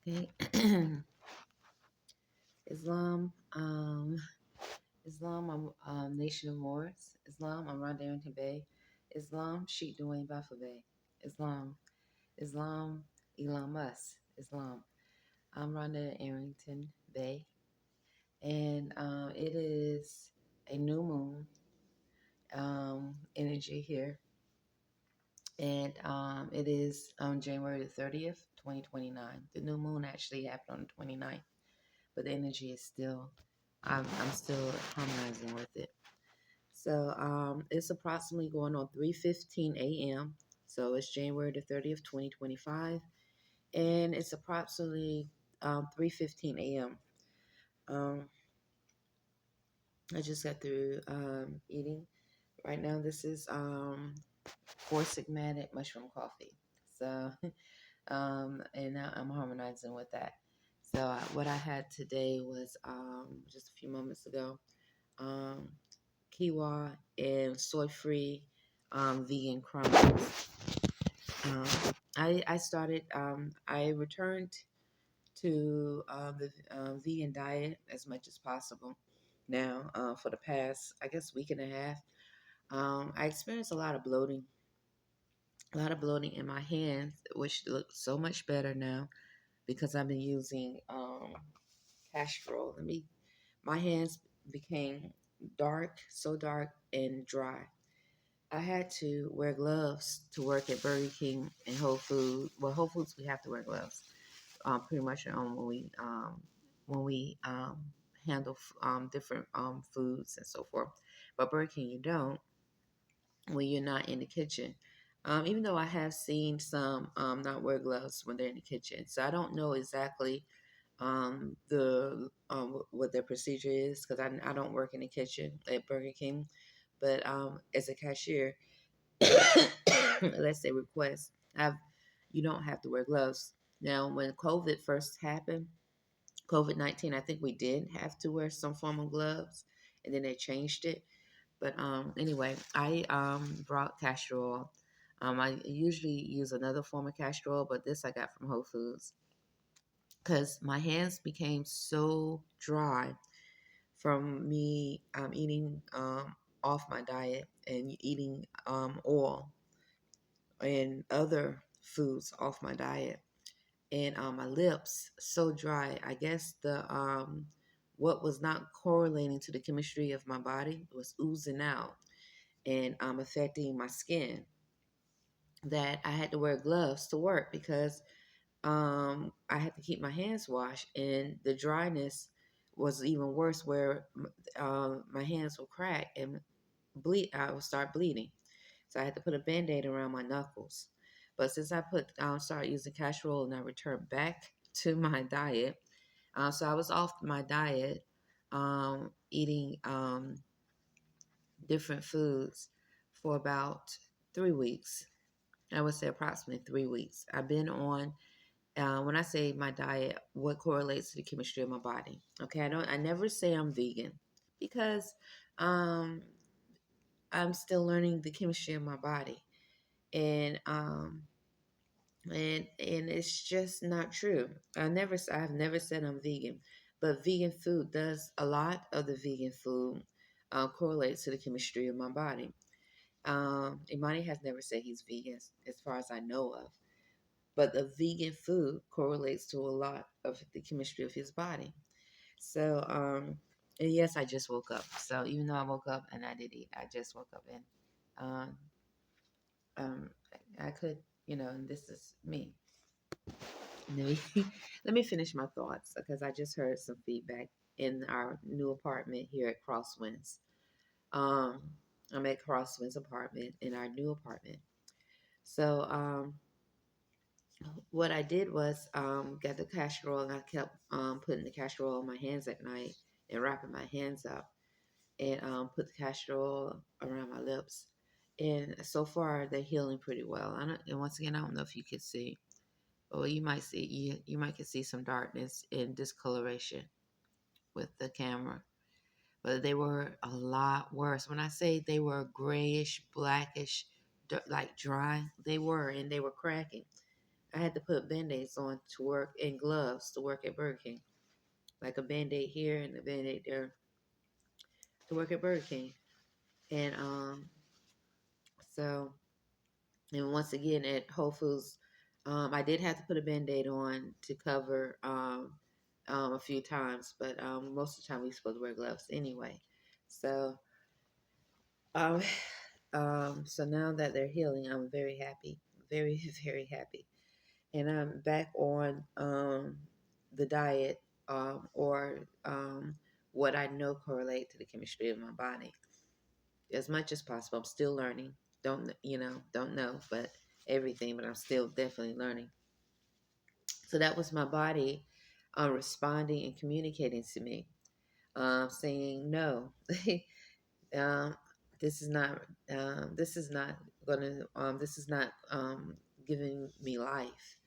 Okay. Islam, Islam, Nation of Moors. Islam, I'm Rhonda Arrington-Bey. Islam, Sheikh Dwayne Bafabay. Islam, Islam, Elon Musk. Islam, I'm Rhonda Arrington-Bey. And it is a new moon energy here. And it is on January the 30th, 2029. The new moon actually happened on the 29th, but the energy is still, I'm still harmonizing with it. So it's approximately going on 3:15 a.m. So it's January the 30th, 2025, and it's approximately 3:15 a.m. Um, I just got through eating. Right now, this is Four Sigmatic mushroom coffee. So, and now I'm harmonizing with that. So, what I had today was just a few moments ago, um, quinoa and soy-free vegan crumbles. Um, I started. I returned to the vegan diet as much as possible. Now, for the past, I guess, week and a half, I experienced a lot of bloating in my hands, which look so much better now because I've been using castor oil. My hands became dark, so dark and dry. I had to wear gloves to work at Burger King and Whole Foods. Well, Whole Foods we have to wear gloves, pretty much when we handle different foods and so forth. But Burger King you don't when you're not in the kitchen. Even though I have seen some not wear gloves when they're in the kitchen, so I don't know exactly the what their procedure is because I don't work in the kitchen at Burger King, but as a cashier, let's say request, I've you don't have to wear gloves. Now, when COVID first happened, COVID-19, I think we did have to wear some form of gloves, and then they changed it. But anyway, I brought castor oil. I usually use another form of castor oil, but this I got from Whole Foods because my hands became so dry from me eating off my diet and eating oil and other foods off my diet, and my lips so dry. I guess the what was not correlating to the chemistry of my body was oozing out and affecting my skin. That I had to wear gloves to work because I had to keep my hands washed, and the dryness was even worse, where my hands would crack and bleed. I would start bleeding, so I had to put a band-aid around my knuckles. But since I started using castor oil and I returned back to my diet, so I was off my diet, eating different foods for about 3 weeks. I would say approximately 3 weeks. I've been on when I say my diet, what correlates to the chemistry of my body. Okay, I never say I'm vegan because um, I'm still learning the chemistry of my body, and it's just not true. I've never said I'm vegan, but vegan food does a lot of the vegan food correlates to the chemistry of my body. Imani has never said he's vegan, as far as I know of. But the vegan food correlates to a lot of the chemistry of his body. So, and yes, I just woke up. So even though I woke up and I did eat, I just woke up and um, um, I could, and this is me. Let me, let me finish my thoughts because I just heard some feedback in our new apartment here at Crosswinds. Um, I'm at Crosswinds apartment in our new apartment. So, what I did was got the castor oil and I kept putting the castor oil on my hands at night and wrapping my hands up and put the castor oil around my lips. And so far, they're healing pretty well. And once again, I don't know if you could see, or you might see, you might could see some darkness and discoloration with the camera. But they were a lot worse. When I say they were grayish, blackish, like dry, they were, and they were cracking. I had to put band-aids on to work and gloves to work at Burger King, like a band-aid here and a band-aid there to work at Burger King. And so and once again at Whole Foods, I did have to put a band-aid on to cover a few times, but most of the time we supposed to wear gloves anyway. So um, so now that they're healing, I'm very happy, very very happy, and I'm back on the diet or what I know correlate to the chemistry of my body as much as possible. I'm still learning. Don't know, but everything, but I'm still definitely learning. So that was my body responding and communicating to me, saying no. um, this is not. This is not gonna. This is not giving me life.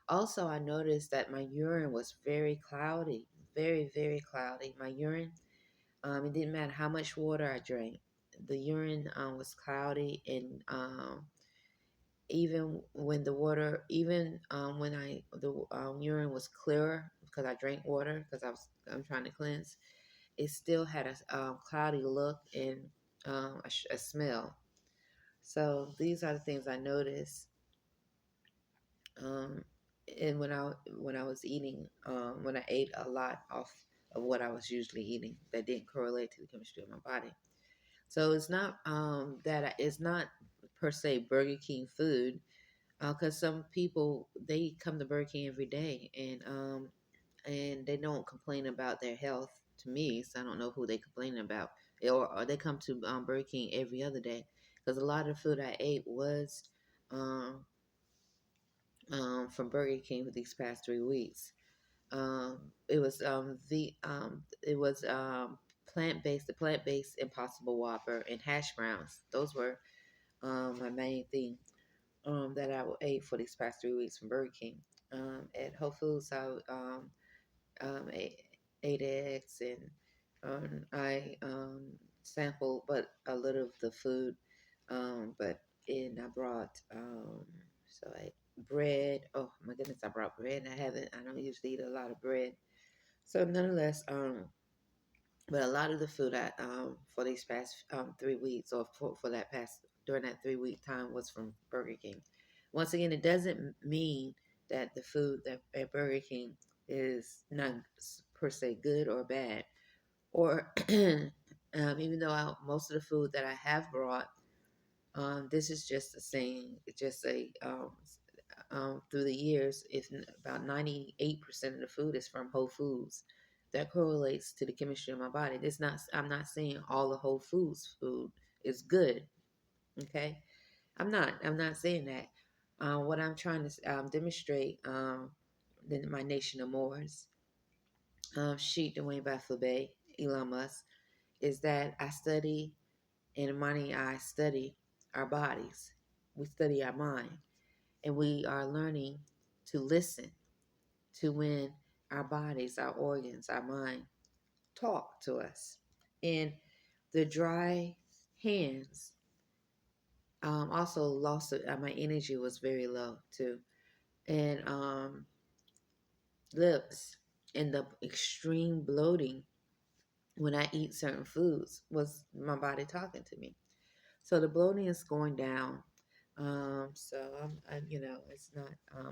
Also, I noticed that my urine was very cloudy, very very cloudy. My urine. It didn't matter how much water I drank. The urine was cloudy, and even when the water, even when the urine was clearer because I drank water because I'm trying to cleanse, it still had a cloudy look and a smell. So these are the things I noticed. Um, and when I was eating, when I ate a lot off of what I was usually eating, that didn't correlate to the chemistry of my body. So it's not it's not per se Burger King food, because some people they come to Burger King every day and they don't complain about their health. To me, so I don't know who they complaining about, or they come to Burger King every other day, because a lot of the food I ate was um, from Burger King for these past 3 weeks. It was it was plant based, the plant based Impossible Whopper and hash browns. Those were my main thing that I ate for these past 3 weeks from Burger King. At Whole Foods, I ate eggs and I sampled but a little of the food, but and I brought so I bread. Oh my goodness, I brought bread. I don't usually eat a lot of bread, so nonetheless, but a lot of the food I for these past 3 weeks, or for that past during that 3 week time, was from Burger King. Once again, it doesn't mean that the food that at Burger King is not per se good or bad, or even though most of the food that I have brought, this is just a saying. It's just through the years, if about 98% of the food is from Whole Foods, that correlates to the chemistry of my body. It's not. I'm not saying all the Whole Foods food is good. Okay, I'm not. I'm not saying that. What I'm trying to demonstrate, my nation of Moors, Sheikh Dwayne Bafubay, Elon Musk, is that I study, and Imani and I study our bodies. We study our mind, and we are learning to listen to when our bodies, our organs, our mind talk to us. And the dry hands also lost it. My energy was very low too. And lips and the extreme bloating when I eat certain foods was my body talking to me. So the bloating is going down. So it's not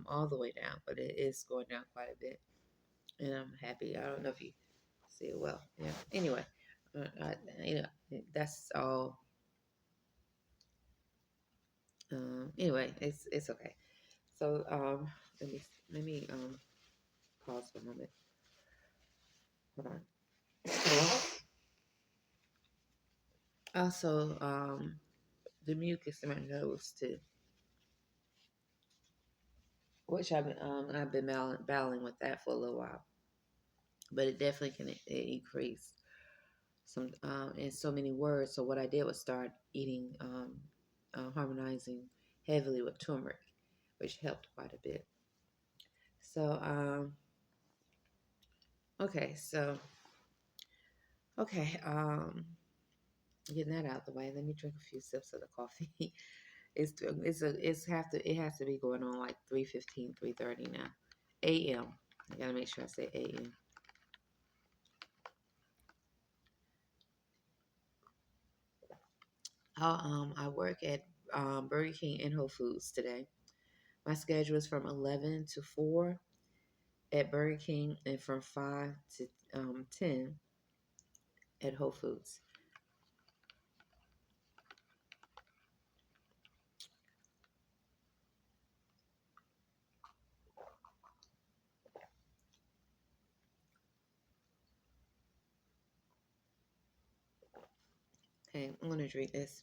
all the way down, but it is going down quite a bit, and I'm happy. I don't know if you see it well. Yeah. Anyway, that's all. Anyway, it's okay. So let me pause for a moment. Hold on. Also, the mucus in my nose too, which I've been battling with that for a little while, but it definitely can increase some in so many words. So what I did was start eating harmonizing heavily with turmeric, which helped quite a bit. So okay, so okay, getting that out the way. Let me drink a few sips of the coffee. it has to be going on like 3:15, 3:30 now. A.M. I gotta make sure I say A.M. I work at Burger King and Whole Foods today. My schedule is from 11 to 4 at Burger King and from 5 to 10 at Whole Foods. Okay, I'm gonna drink this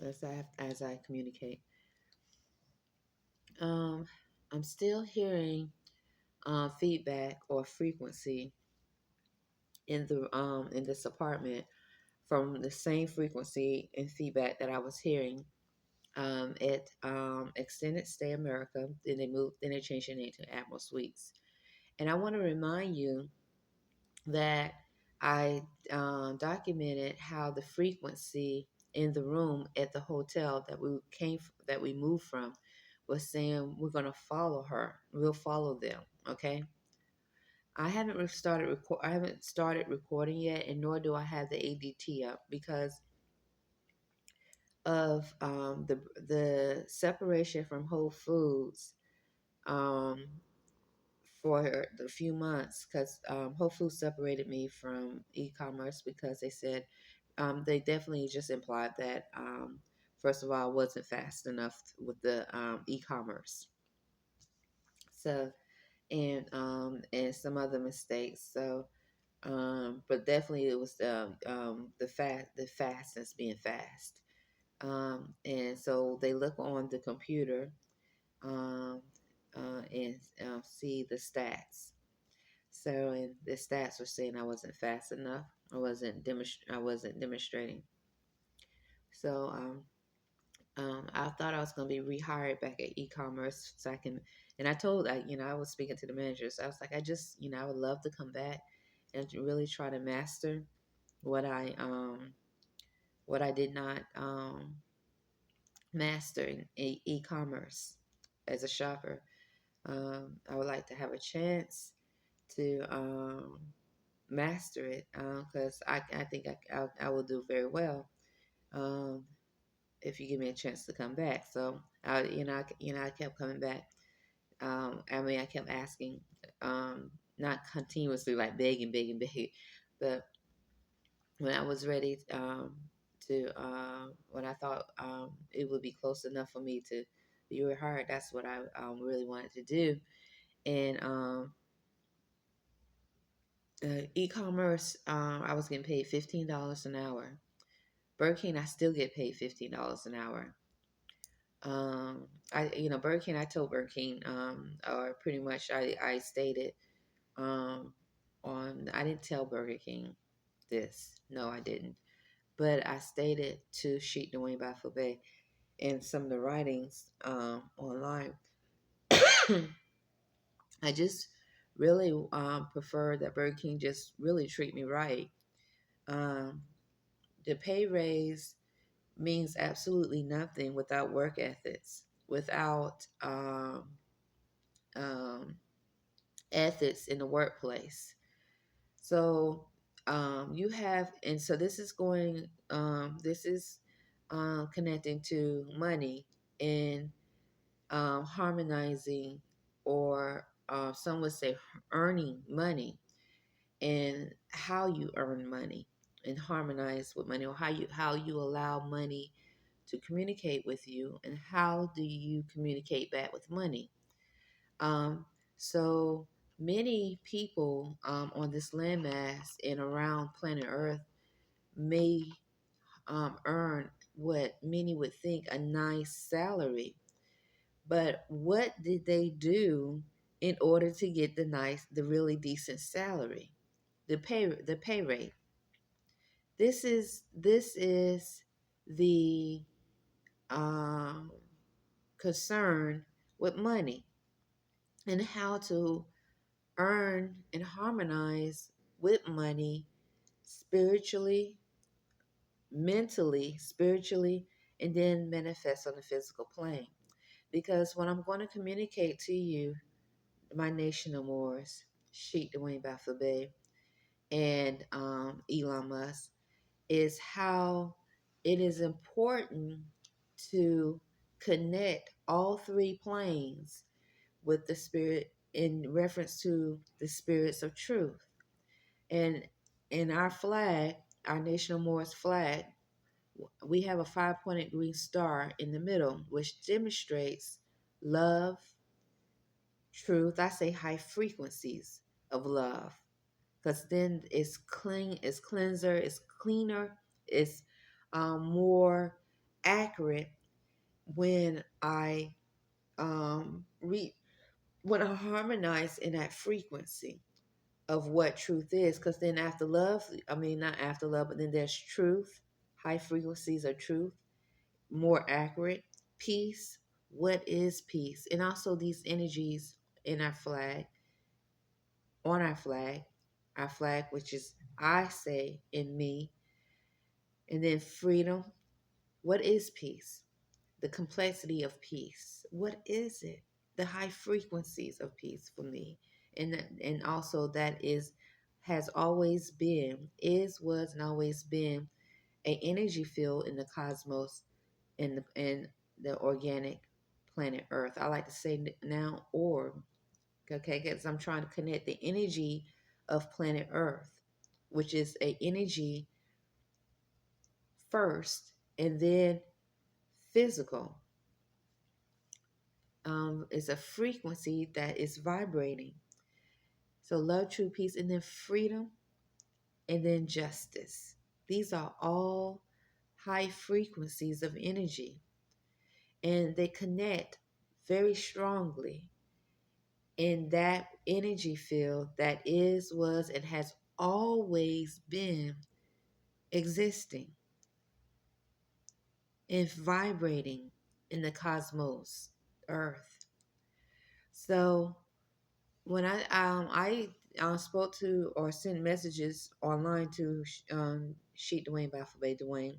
as I communicate. Um, I'm still hearing feedback or frequency in this apartment from the same frequency and feedback that I was hearing at Extended Stay America. Then they changed their name to Admiral Suites. And I want to remind you that I documented how the frequency in the room at the hotel that we moved from was saying we're going to follow her. We'll follow them. Okay. I haven't started recording yet, and nor do I have the ADT up because of the separation from Whole Foods um, for the few months because Whole Foods separated me from e-commerce because they said they definitely just implied that first of all I wasn't fast enough with the e-commerce. So and some other mistakes. So but definitely it was the fastness being fast. And so they look on the computer um, and see the stats. So and the stats were saying I wasn't fast enough. I wasn't demonstrating. So I thought I was going to be rehired back at e-commerce so I can. And I told I was speaking to the managers. I was like, I just I would love to come back and to really try to master what I did not master in e-commerce as a shopper. I would like to have a chance to master it because I think I will do very well um, if you give me a chance to come back. So I kept coming back. I kept asking, not continuously like begging, begging, begging, but when I was ready when I thought it would be close enough for me to be rehired, that's what I really wanted to do. And e-commerce, I was getting paid $15 an hour. Burger King, I still get paid $15 an hour. Burger King, I told Burger King, or pretty much I stated I didn't tell Burger King this. No, I didn't. But I stated to Sheik Dwayne Baffobe in some of the writings online. I just really prefer that Burger King just really treat me right. Um, the pay raise means absolutely nothing without work ethics, without um, ethics in the workplace. So you have, and so this is connecting to money and harmonizing, or some would say earning money, and how you earn money and harmonize with money, or how you allow money to communicate with you, and how do you communicate back with money. Um, so many people on this landmass and around planet Earth may earn what many would think a nice salary. But what did they do in order to get the really decent salary, the pay rate? This is the um, concern with money and how to earn and harmonize with money spiritually, mentally, spiritually, and then manifest on the physical plane. Because what I'm going to communicate to you, my nation of Moors, Sheikh Dwayne Baffa and Elon Musk, is how it is important to connect all three planes with the spirit in reference to the spirits of truth. And in our flag, our Nation of Moors flag, we have a 5-pointed green star in the middle, which demonstrates love, truth. I say high frequencies of love, because then it's clean, it's cleanser, it's cleaner, it's more accurate when I read, when I harmonize in that frequency of what truth is. Because then after love, I mean not after love, but then there's truth, high frequencies of truth, more accurate, peace. What is peace? And also these energies in our flag, on our flag, which is I say in me, and then freedom. What is peace? The complexity of peace. What is it? The high frequencies of peace for me, and also that is has always been, is, was, and always been a energy field in the cosmos, in the organic planet Earth. I like to say now orb, okay, because I'm trying to connect the energy of planet Earth, which is a energy first, and then physical. It's a frequency that is vibrating. So love, true peace, and then freedom, and then justice. These are all high frequencies of energy, and they connect very strongly in that energy field that is, was, and has always been existing and vibrating in the cosmos, Earth. So when I spoke to or sent messages online to Sheikh Dwayne Baffa Dwayne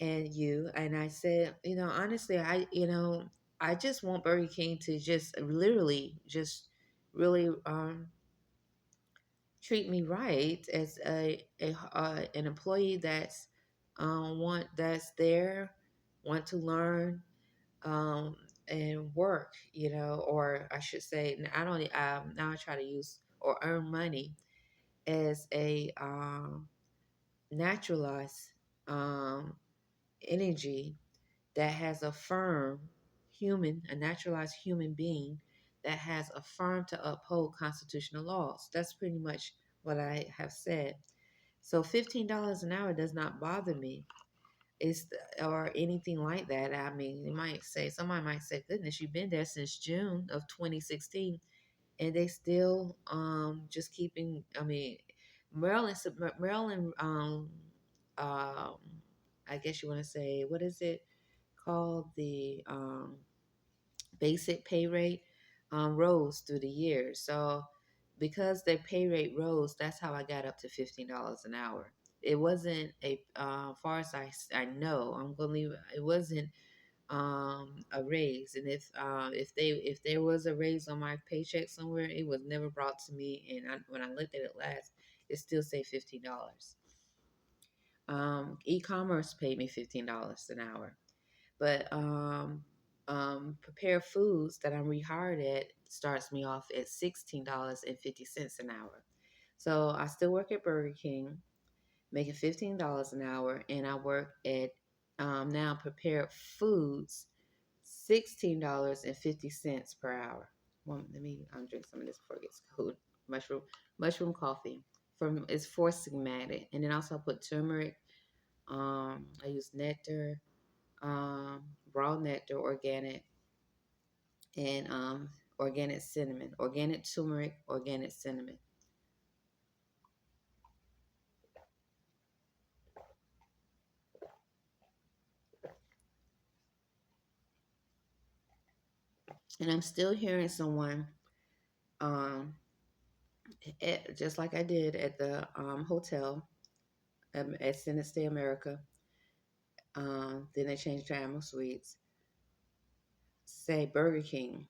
and you, and I said, honestly, I just want Burger King to just literally just really treat me right as a an employee that's that's there, want to learn, um, and work, or I should say, I don't. Now I try to use or earn money as a naturalized um, energy that has a firm a naturalized human being that has affirmed to uphold constitutional laws. That's pretty much what I have said. So $15 an hour does not bother me. It's or anything like that. I mean, somebody might say, "Goodness, you've been there since June of 2016, and they still just keeping." I mean, Maryland um, I guess you want to say, what is it called, the basic pay rate rose through the years. So because their pay rate rose, that's how I got up to $15 an hour. It wasn't far as I know, I'm gonna leave. It wasn't a raise, and if there was a raise on my paycheck somewhere, it was never brought to me. And when I looked at it last, it still say $15. E-commerce paid me $15 an hour. But prepared foods that I'm rehired at starts me off at $16.50 an hour. So I still work at Burger King, making $15 an hour, and I work at now prepared foods, $16.50 per hour. Well, let me drink some of this before it gets cold. Mushroom coffee from it's for Sigmatic, and then also I put turmeric. I use nectar, raw nectar, organic, and organic cinnamon, organic turmeric, organic cinnamon. And I'm still hearing someone, um, just like I did at the hotel at Senate Stay America, Then they changed to Animal Sweets. Say Burger King,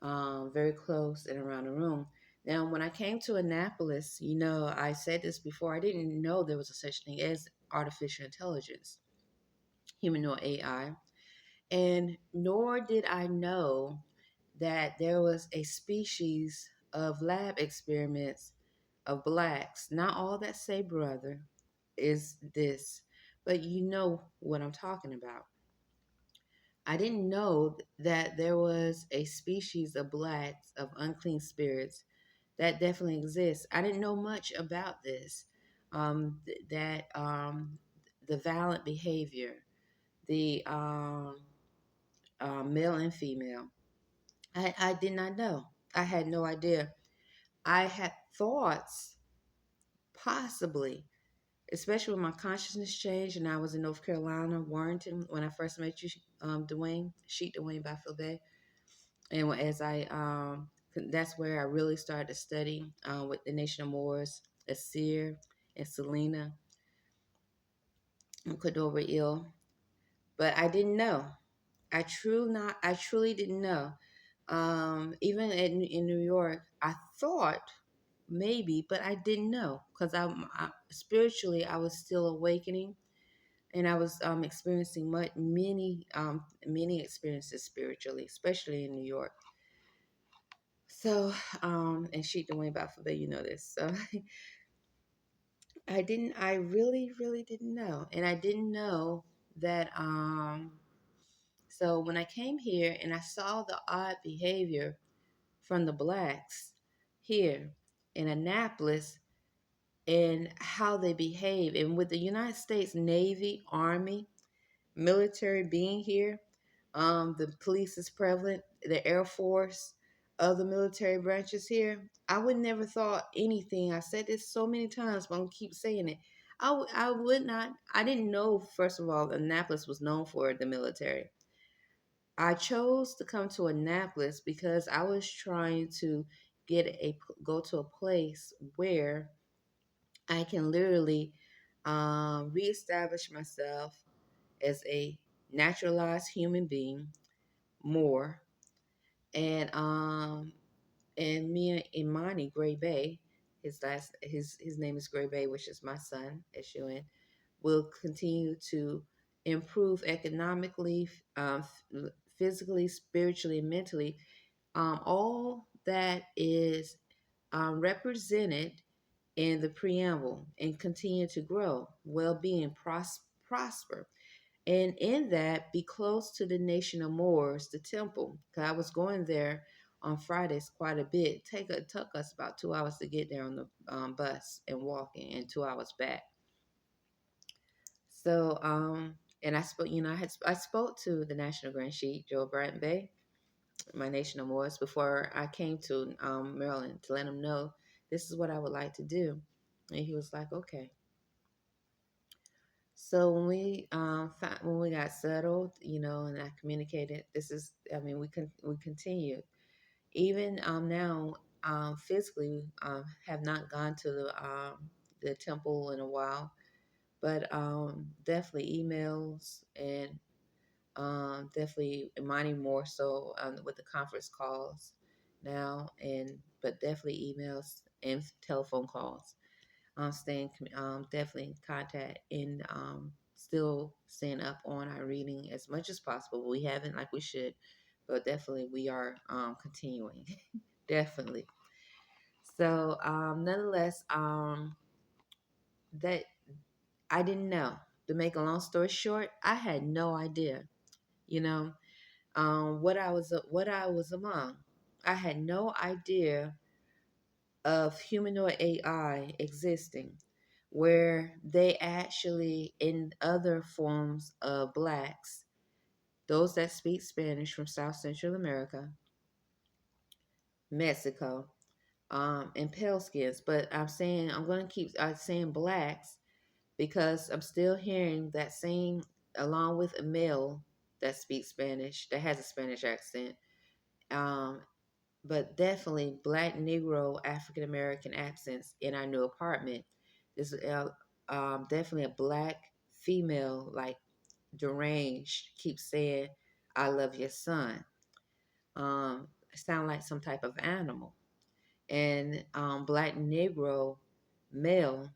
very close and around the room. Now, when I came to Annapolis, I said this before, I didn't know there was a such thing as artificial intelligence, humanoid AI, and nor did I know that there was a species of lab experiments of blacks. Not all that say brother is this, but you know what I'm talking about. I didn't know that there was a species of blacks, of unclean spirits, that definitely exists. I didn't know much about this. That the violent behavior, the male and female. I did not know. I had no idea. I had thoughts, possibly, especially when my consciousness changed and I was in North Carolina, Warrenton, when I first met you, Dwayne, Sheet Dwayne Byfield Bay. And as that's where I really started to study with the Nation of Moors, Asir, and Selena, and Cordova Ill. But I didn't know. I truly didn't know. Even in New York, I thought maybe, but I didn't know because spiritually I was still awakening, and I was experiencing many experiences spiritually, especially in New York. So, and she doing about for you know this. So I really, really didn't know. And I didn't know that, so when I came here and I saw the odd behavior from the blacks here in Annapolis and how they behave, and with the United States Navy, Army, military being here, the police is prevalent, the Air Force, other military branches here. I would never thought anything. I said this so many times, but I'm gonna keep saying it. I would not. I didn't know. First of all, Annapolis was known for the military. I chose to come to Annapolis because I was trying to go to a place where I can literally reestablish myself as a naturalized human being more. And me and Imani Gray Bay, his name is Gray Bay, which is my son, S-U-N, will continue to improve economically, physically, spiritually, and mentally. All that is represented in the preamble, and continue to grow, well-being, prosper. And in that, be close to the Nation of Moors, the temple. Cause I was going there on Fridays quite a bit. It took us about 2 hours to get there on the bus and walking, and 2 hours back. So, and I spoke, I spoke to the National Grand Sheik, Joe Arrington-Bey, my Nation of Moors, before I came to Maryland, to let him know this is what I would like to do. And he was like, okay. So when we got settled, and I communicated, we continued. Even now, physically, have not gone to the temple in a while, but definitely emails, and definitely Imani more so with the conference calls now, and but definitely emails and telephone calls. Staying definitely in contact, and still staying up on our reading as much as possible. We haven't like we should, but definitely we are continuing. Definitely. So nonetheless, that I didn't know. To make a long story short, I had no idea. You know, what I was among. I had no idea of humanoid AI existing, where they actually, in other forms of blacks, those that speak Spanish from South Central America, Mexico, and pale skins. But I'm going to keep saying blacks because I'm still hearing that same, along with a male that speaks Spanish, that has a Spanish accent. Um, but definitely Black, Negro, African American accents in our new apartment. There's definitely a Black female, like deranged, keeps saying, "I love your son." Sound like some type of animal. And black Negro male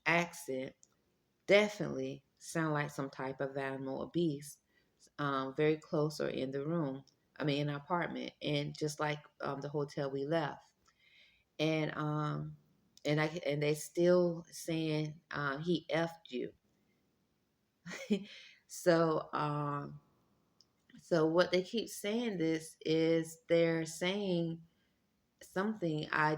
accent definitely sound like some type of animal or beast, very close or in the room. I mean, in our apartment, and just like the hotel we left, and and they still saying he effed you. so so what they keep saying this is they're saying something. I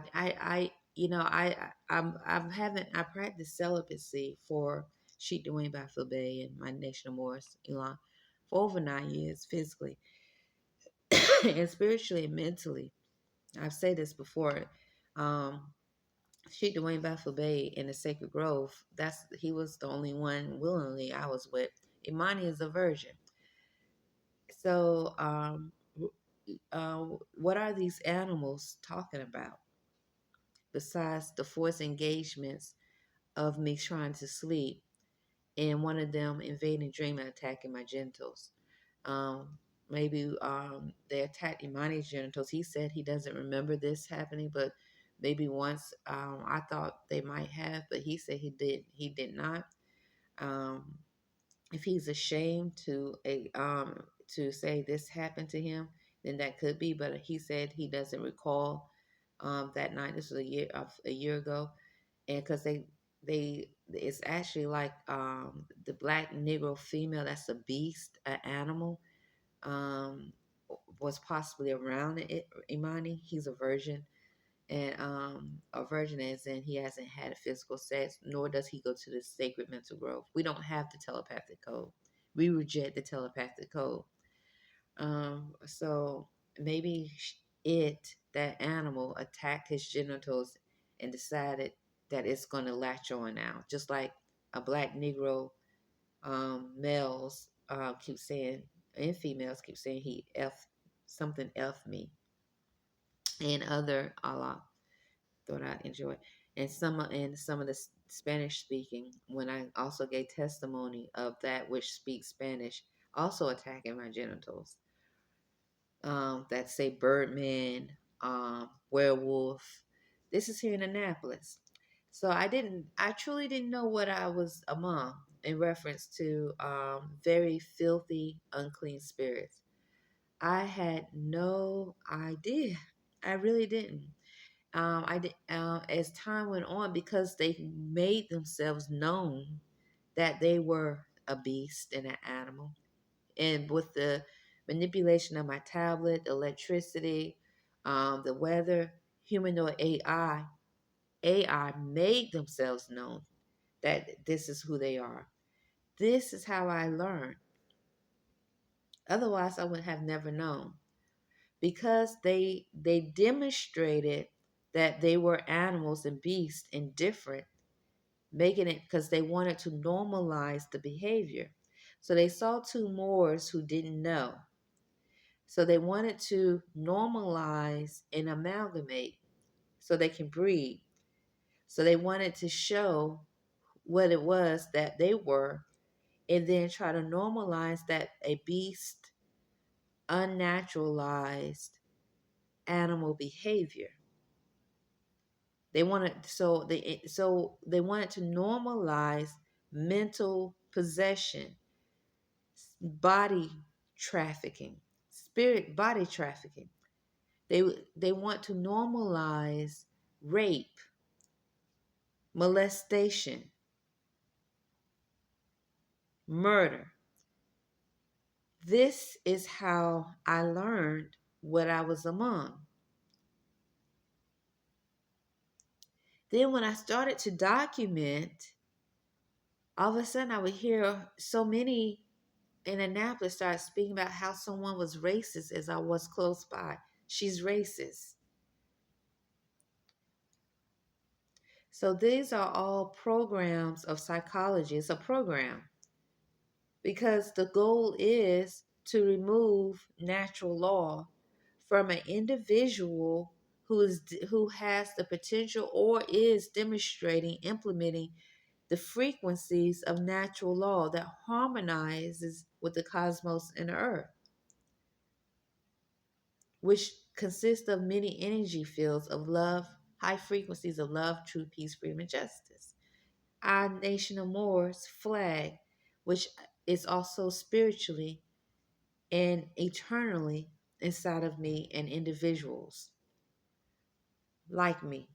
practiced celibacy for Sheikh Dwayne Baffle Bay and my Nation of Morris Elon for over 9 years physically and spiritually and mentally. I've said this before. Um, Sheikh Dwayne Baffle Bay in the Sacred Grove, he was the only one willingly I was with. Imani is a virgin. So what are these animals talking about besides the forced engagements of me trying to sleep and one of them invading dream and attacking my genitals? Maybe they attacked Imani's genitals. He said he doesn't remember this happening, but maybe once I thought they might have, but he said he did not. Um, if he's ashamed to say this happened to him, then that could be. But he said he doesn't recall that night. This was a year ago, and because they it's actually like the black Negro female that's a beast, an animal, um, was possibly around Imani. He's a virgin. And a virgin is in he hasn't had a physical sex, nor does he go to the sacred mental growth. We don't have the telepathic code. We reject the telepathic code. So maybe that animal, attacked his genitals and decided that it's going to latch on now, just like a black Negro males keep saying, and females keep saying he f me, and other Allah thought I'd enjoy. And some of the Spanish speaking, when I also gave testimony of that which speaks Spanish, also attacking my genitals. That say Birdman, werewolf. This is here in Annapolis. So I truly didn't know what I was among in reference to very filthy, unclean spirits. I had no idea. I really didn't. I did, as time went on, because they made themselves known that they were a beast and an animal, and with the manipulation of my tablet, electricity, the weather, humanoid AI made themselves known that this is who they are. This is how I learned. Otherwise, I would have never known, because they demonstrated that they were animals and beasts and different, making it because they wanted to normalize the behavior. So they saw two Moors who didn't know. So they wanted to normalize and amalgamate so they can breed. So they wanted to show what it was that they were, and then try to normalize that a beast, unnaturalized animal behavior. They wanted to normalize mental possession, body trafficking, spirit body trafficking. They want to normalize rape, molestation, murder. This is how I learned what I was among. Then when I started to document, all of a sudden I would hear so many in Annapolis start speaking about how someone was racist as I was close by. She's racist. So these are all programs of psychology. It's a program because the goal is to remove natural law from an individual who has the potential or is demonstrating, implementing the frequencies of natural law that harmonizes with the cosmos and the earth, which consists of many energy fields of love, high frequencies of love, truth, peace, freedom, and justice. Our nation of Moors flag, which is also spiritually and eternally inside of me and individuals like me.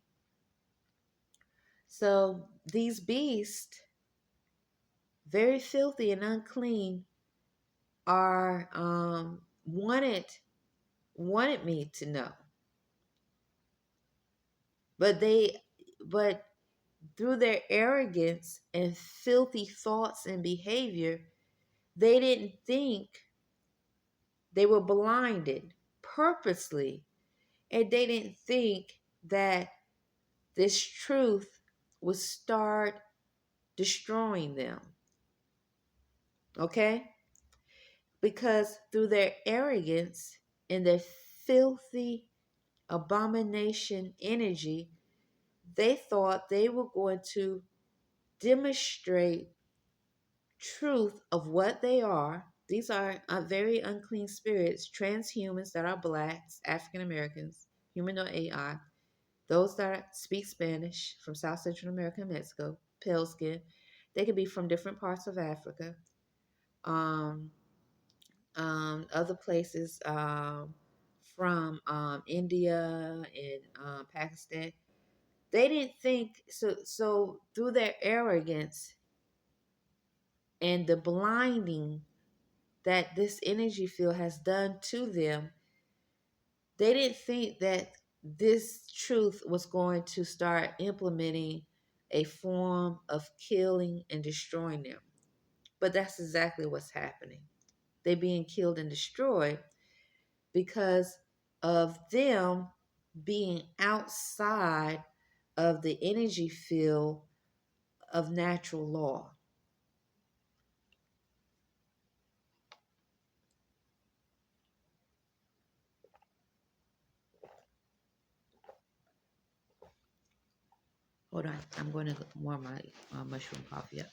So these beasts, very filthy and unclean, are wanted me to know, but but through their arrogance and filthy thoughts and behavior, they didn't think, they were blinded purposely, and they didn't think that this truth would start destroying them. Okay? Because through their arrogance and their filthy abomination energy, they thought they were going to demonstrate truth of what they are. These are very unclean spirits, transhumans that are blacks, African Americans, humanoid AI, those that speak Spanish from South Central America and Mexico, pale skin. They could be from different parts of Africa, um, other places, from India and Pakistan. They didn't think so. So through their arrogance and the blinding that this energy field has done to them, they didn't think that this truth was going to start implementing a form of killing and destroying them. But that's exactly what's happening. They're being killed and destroyed because of them being outside of the energy field of natural law. Hold on, I'm going to warm my mushroom coffee up.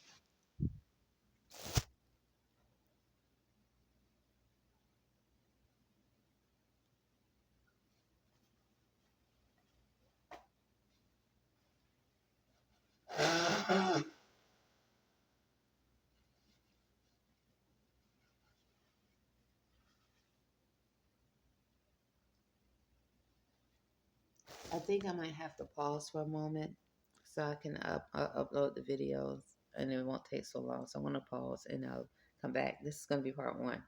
I think I might have to pause for a moment so I can upload the videos, and it won't take so long. So I'm going to pause and I'll come back. This is going to be part one.